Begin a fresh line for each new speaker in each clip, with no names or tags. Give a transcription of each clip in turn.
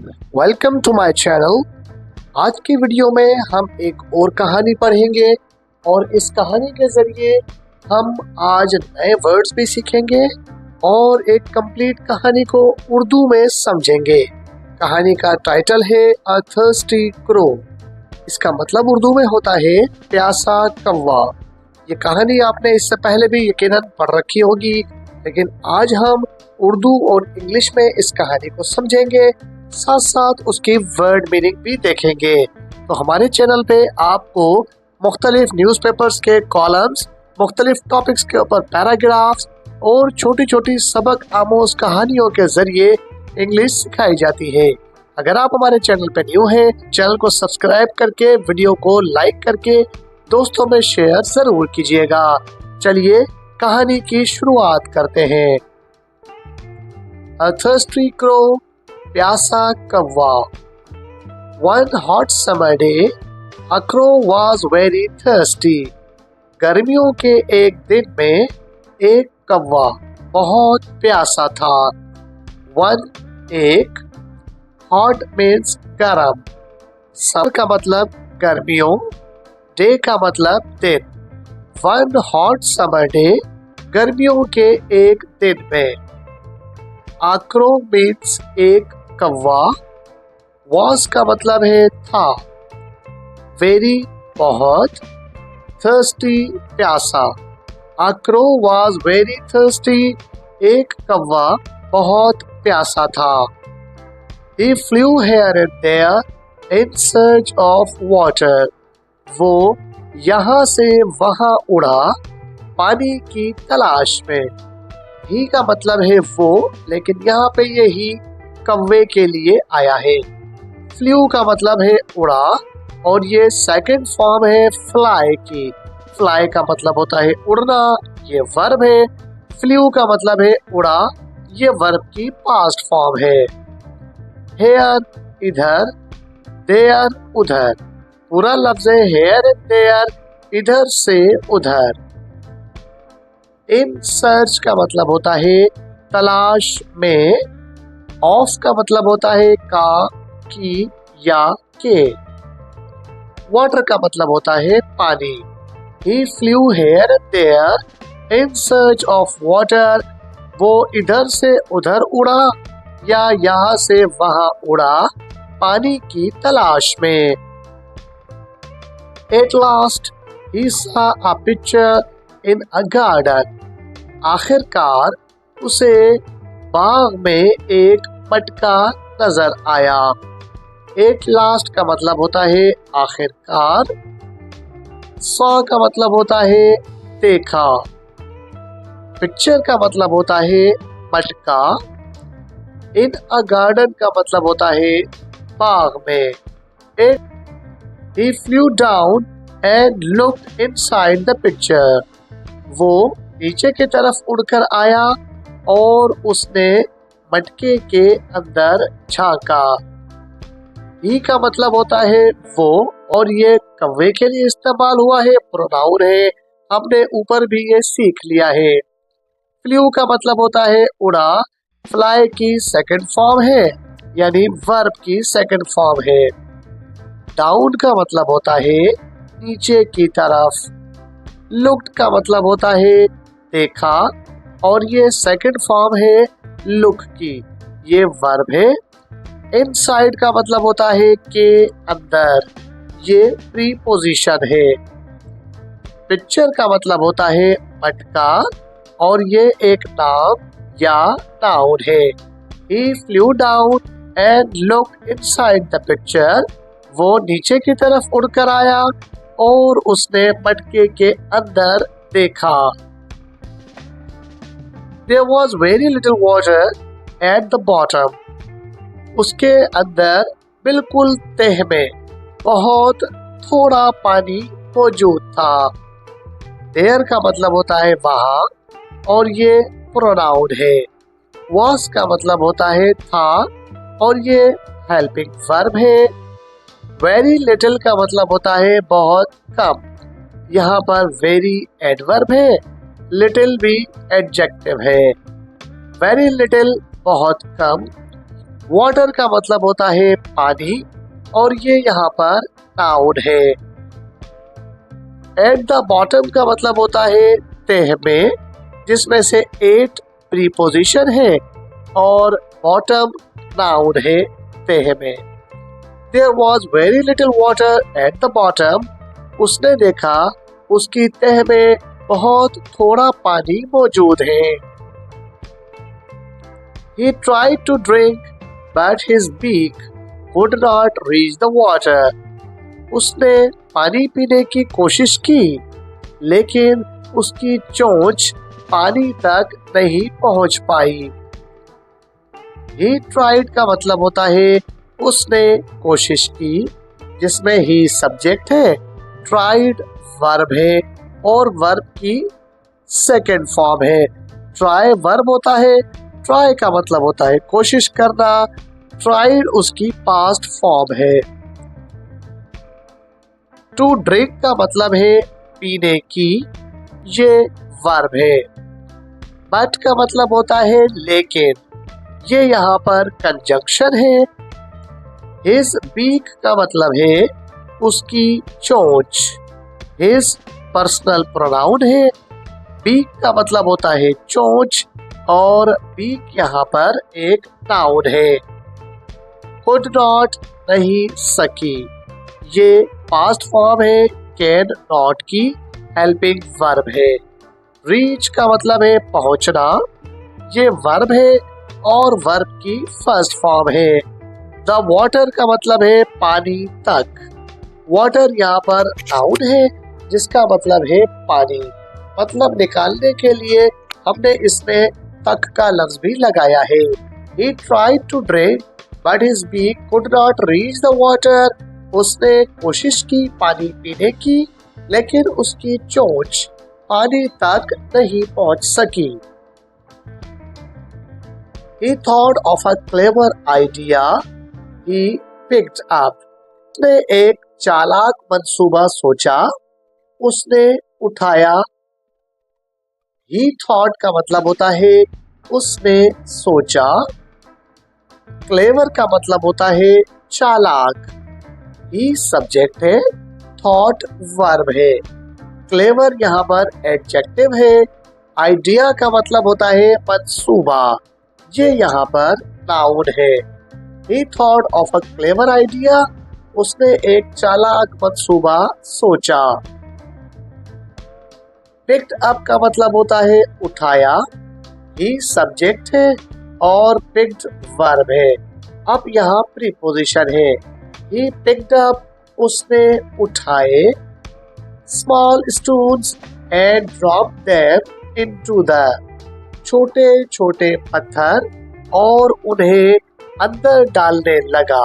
Welcome to my channel. आज की video में हम एक और कहानी पढ़ेंगे और इस कहानी के ज़रिए हम आज नए वर्ड्स भी सीखेंगे और एक कंप्लीट कहानी को उर्दू में समझेंगे। कहानी का टाइटल है अ थर्स्टी क्रो। इसका मतलब उर्दू में होता है प्यासा कौवा। ये कहानी आपने इससे पहले भी यकीनन पढ़ रखी होगी, लेकिन आज हम उर्दू और इंग्लिश में इस कहानी को समझेंगे, साथ साथ उसकी वर्ड मीनिंग भी देखेंगे। तो हमारे चैनल पे आपको मुख्तलिफ न्यूज़पेपर्स के कॉलम्स, मुख्तलिफ टॉपिक्स के ऊपर पैराग्राफ्स और छोटी छोटी सबक आमोज कहानियों के जरिए इंग्लिश सिखाई जाती है। अगर आप हमारे चैनल पे न्यू हैं, चैनल को सब्सक्राइब करके वीडियो को लाइक करके दोस्तों में शेयर जरूर कीजिएगा। चलिए कहानी की शुरुआत करते हैं। अ थर्स्टी क्रो, प्यासा कौवा। One hot summer day, a crow was very thirsty. गर्मियों के एक दिन में एक कौवा बहुत प्यासा था। One एक, hot means गरम, summer का मतलब गर्मियों, day का मतलब दिन। One hot summer day, गर्मियों के एक दिन में। A crow means एक कौवा, was का मतलब है था, very बहुत, thirsty प्यासा। A crow was very thirsty, एक कौवा बहुत प्यासा था। He flew here and there in search of water. वो यहाँ से वहाँ उड़ा पानी की तलाश में। ही का मतलब है वो, लेकिन यहाँ पे ये ही कौवे के लिए आया है। फ्लू का मतलब है उड़ा और ये सेकंड फॉर्म है फ्लाई की। फ्लाई का मतलब होता है उड़ना, ये वर्ब है। फ्लू का मतलब है उड़ा, ये वर्ब की पास्ट फॉर्म है। हेयर इधर, देयर उधर। पूरा लफ्ज है हेयर एंड देयर, इधर से उधर। इन सर्च का मतलब होता है तलाश में। ऑफ का मतलब होता है का, की या के। वाटर का मतलब होता है पानी। He flew here and there in search of water. वो इधर से उधर उड़ा या यहाँ से वहाँ उड़ा पानी की तलाश में। At last he saw a picture in a garden. आखिरकार उसे बाग में एक मटका नजर आया। एट लास्ट का मतलब होता है आखिरकार। सॉ का मतलब होता है देखा। पिक्चर का मतलब होता है मटका। इन अ गार्डन का मतलब होता है बाग में। He flew down and looked inside the picture. वो नीचे की तरफ उड़कर आया और उसने मटके के अंदर झांका। ही का मतलब होता है वो और ये कौवे के लिए इस्तेमाल हुआ है, प्रोनाउन है। हमने ऊपर भी ये सीख लिया है। फ्लू का मतलब होता है उड़ा, फ्लाई की सेकंड फॉर्म है, यानी वर्ब की सेकंड फॉर्म है। डाउन का मतलब होता है नीचे की तरफ। लुक्ड का मतलब होता है देखा और ये सेकंड फॉर्म है लुक की, ये वर्ब है। इनसाइड का मतलब होता है के अंदर, ये प्रीपोजिशन है। पिक्चर का मतलब होता है मटका और ये एक नाम या नाउन है। He flew down and looked inside the picture. वो नीचे की तरफ उड़कर आया और उसने मटके के अंदर देखा। There was very little water at the bottom. उसके अंदर बिल्कुल तह में बहुत थोड़ा पानी मौजूद था। देयर का मतलब होता है वहाँ और ये प्रोनाउन है। was का मतलब होता है था और ये हेल्पिंग वर्ब है। वेरी लिटिल का मतलब होता है बहुत कम। यहाँ पर वेरी एडवर्ब है, लिटिल भी एडजेक्टिव है। वेरी लिटिल बहुत कम, वाटर का मतलब होता है पानी और ये यहाँ पर नाउन है। एट द बॉटम का मतलब होता है तह में, जिसमें से 8 प्रीपोजिशन है और बॉटम नाउन है तह में। There was very little water at the bottom. उसने देखा उसकी तह में बहुत थोड़ा पानी मौजूद है। He tried to drink, but his beak could not reach the water. उसने पानी पीने की कोशिश की, लेकिन उसकी चोंच पानी तक नहीं पहुंच पाई। He tried का मतलब होता है उसने कोशिश की, जिसमें ही सब्जेक्ट है, ट्राइड वर्ब है और वर्ब की सेकंड फॉर्म है। ट्राई वर्ब होता है, ट्राई का मतलब होता है कोशिश करना, ट्राइड उसकी पास्ट फॉर्म है। टू ड्रिंक का मतलब है पीने की, ये वर्ब है। बट का मतलब होता है लेकिन, ये यहाँ पर कंजंक्शन है। हिज बीक का मतलब है उसकी चोंच। हिज पर्सनल प्रोनाउन है। बीक का मतलब होता है चोंच और बीक यहाँ पर एक नाउन है। कुड नॉट नहीं सकी, ये पास्ट फॉर्म है कैन नॉट की हेल्पिंग वर्ब है। रीच का मतलब है पहुंचना, ये वर्ब है और वर्ब की फर्स्ट फॉर्म है। द वाटर का मतलब है पानी तक। वाटर यहाँ पर नाउन है जिसका मतलब है पानी। मतलब निकालने के लिए हमने इसमें तक का लफ्ज भी लगाया है। He tried to drink, but his beak could not reach the water. उसने कोशिश की पानी पीने की, लेकिन उसकी चोंच पानी तक नहीं पहुंच सकी। He thought of a clever idea. He picked up. उसने एक चालाक मंसूबा सोचा, उसने उठाया। He thought का मतलब होता है उसने सोचा। क्लेवर का मतलब होता है चालाक। He सब्जेक्ट है, थॉट वर्ब है। क्लेवर यहाँ पर एडजेक्टिव है। आइडिया का मतलब होता है मंसूबा, ये यहाँ पर नाउन है। He thought of a clever idea. उसने एक चालाक मंसूबा सोचा। Picked up का मतलब होता है उठाया। He सब्जेक्ट है और picked वर्ब है। अब यहाँ प्रीपोजिशन है। He picked up, उसने उठाए। Small stones and dropped them into the, छोटे छोटे पत्थर और उन्हें अंदर डालने लगा।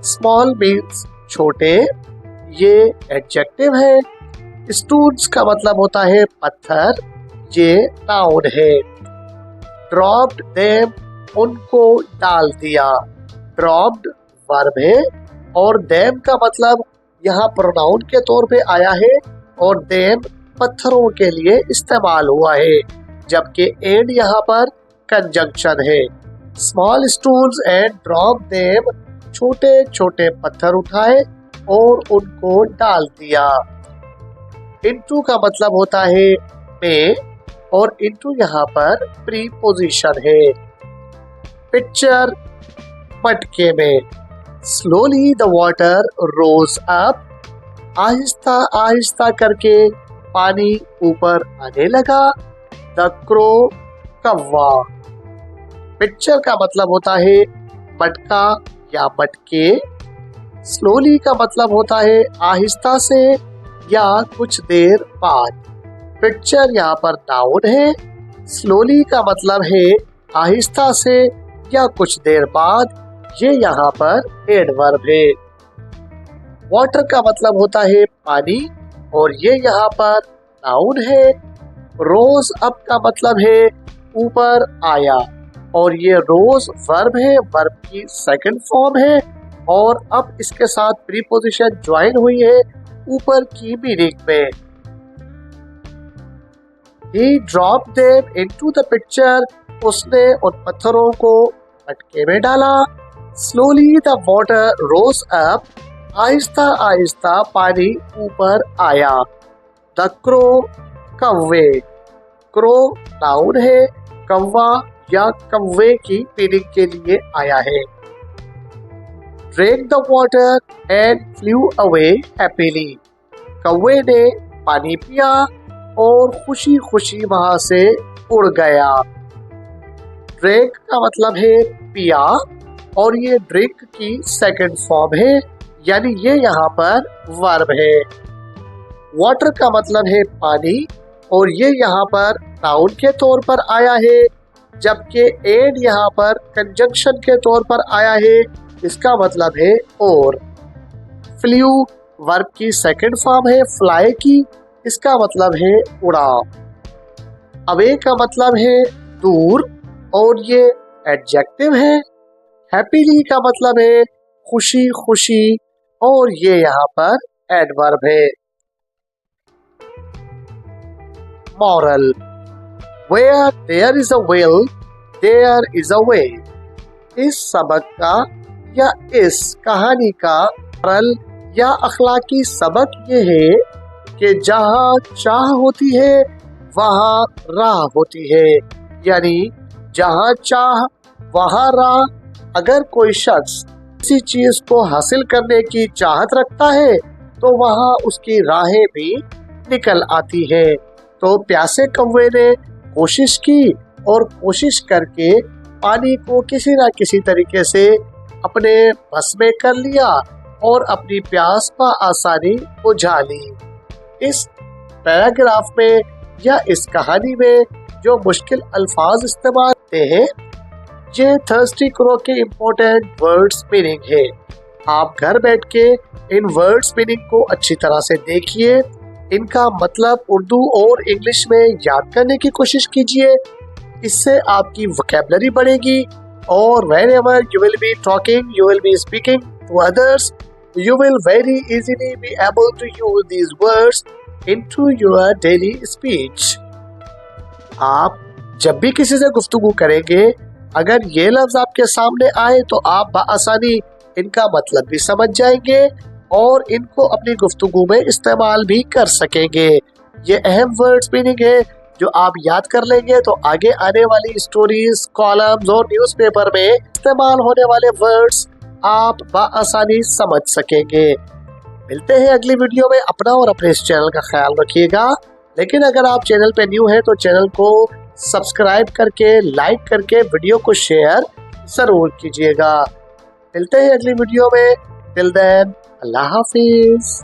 स्मॉल मीन्स छोटे, ये एडजेक्टिव है। स्टून्स का मतलब होता है पत्थर, ये नाउन है। ड्रॉप्ड देम, उनको डाल दिया। ड्रॉप्ड वर्ब है और देम का मतलब यहाँ प्रोनाउन के तौर पे आया है और देम पत्थरों के लिए इस्तेमाल हुआ है, जबकि एंड यहाँ पर कंजंक्शन है। स्मॉल स्टून्स एंड ड्रॉप देम, छोटे छोटे पत्थर उठाए और उनको डाल दिया। इनटू का मतलब होता है में और इनटू यहाँ पर प्रीपोजिशन है। पिक्चर मटके में। Slowly the water rose up, आहिस्ता आहिस्ता करके पानी ऊपर आने लगा। द क्रो कौवा। पिक्चर का मतलब होता है मटका या मटके। स्लोली का मतलब होता है आहिस्ता से या कुछ देर बाद। पिक्चर यहाँ पर नाउन है। स्लोली का मतलब है आहिस्ता से या कुछ देर बाद, ये यहाँ पर एडवर्ब है। वाटर का मतलब होता है पानी और ये यहाँ पर नाउन है। रोज अप का मतलब है ऊपर आया और ये रोज वर्ब है, वर्ब की सेकंड फॉर्म है और अब इसके साथ प्रीपोजिशन ज्वाइन हुई है ऊपर की मीनिंग में। He dropped them into the pitcher उसने उन पत्थरों को मटके में डाला। Slowly the water rose up, आहिस्ता आहिस्ता पानी ऊपर आया। द क्रो, कौवे, क्रो नाउन है, कौवा या कौवे की मीनिंग के लिए आया है। Drank the water and flu away happily, कौवे ने पानी पिया और खुशी खुशी वहां से उड़ गया। ड्रैंक का मतलब है पिया और ये ड्रिंक की सेकंड फॉर्म है, यानी ये यहाँ पर वर्ब है। वाटर का मतलब है पानी और ये यहाँ पर नाउन के तौर पर आया है, जबकि एंड यहाँ पर कंजंक्शन के तौर पर आया है। इसका मतलब है और। फ्लू वर्ब की सेकंड फॉर्म है फ्लाई की, इसका मतलब है उड़ा। अवे का मतलब है दूर और ये एडजेक्टिव है। हैप्पीली का मतलब है खुशी खुशी और ये यहाँ पर एडवर्ब है। Moral, Where there is a will, there is a way। इस सबक का या इस कहानी का मॉरल या अखलाकी सबक ये है कि जहाँ चाह होती है वहाँ राह होती है, यानी जहाँ चाह वहाँ राह। अगर कोई शख्स किसी चीज को हासिल करने की चाहत रखता है तो वहाँ उसकी राहें भी निकल आती है। तो प्यासे कौवे ने कोशिश की और कोशिश करके पानी को किसी न किसी तरीके से अपने बस में कर लिया और अपनी प्यास पर आसानी बुझा ली। इस पैराग्राफ में या इस कहानी में जो मुश्किल अल्फाज इस्तेमाल होते हैं ये थर्स्टी क्रो के इम्पोर्टेंट वर्ड्स मीनिंग है। आप घर बैठ के इन वर्ड्स मीनिंग को अच्छी तरह से देखिए, इनका मतलब उर्दू और इंग्लिश में याद करने की कोशिश कीजिए। इससे आपकी वोकैबुलरी बढ़ेगी और whenever you will be talking, you will be speaking to others, you will very easily be able to use these words into your daily speech। आप जब भी किसी से गुफ्तगू करेंगे, अगर ये लफ्ज आपके सामने आए तो आप बआसानी इनका मतलब भी समझ जाएंगे और इनको अपनी गुफ्तगू में इस्तेमाल भी कर सकेंगे। ये अहम वर्ड्स मीनिंग है जो आप याद कर लेंगे तो आगे आने वाली स्टोरीज, कॉलम्स और न्यूज़पेपर में इस्तेमाल होने वाले वर्ड्स आप बआसानी समझ सकेंगे। मिलते हैं अगली वीडियो में। अपना और अपने इस चैनल का ख्याल रखिएगा। लेकिन अगर आप चैनल पे न्यू हैं तो चैनल को सब्सक्राइब करके, लाइक करके वीडियो को शेयर जरूर कीजिएगा। मिलते हैं अगली वीडियो में। टिल देन, अल्लाह हाफिज।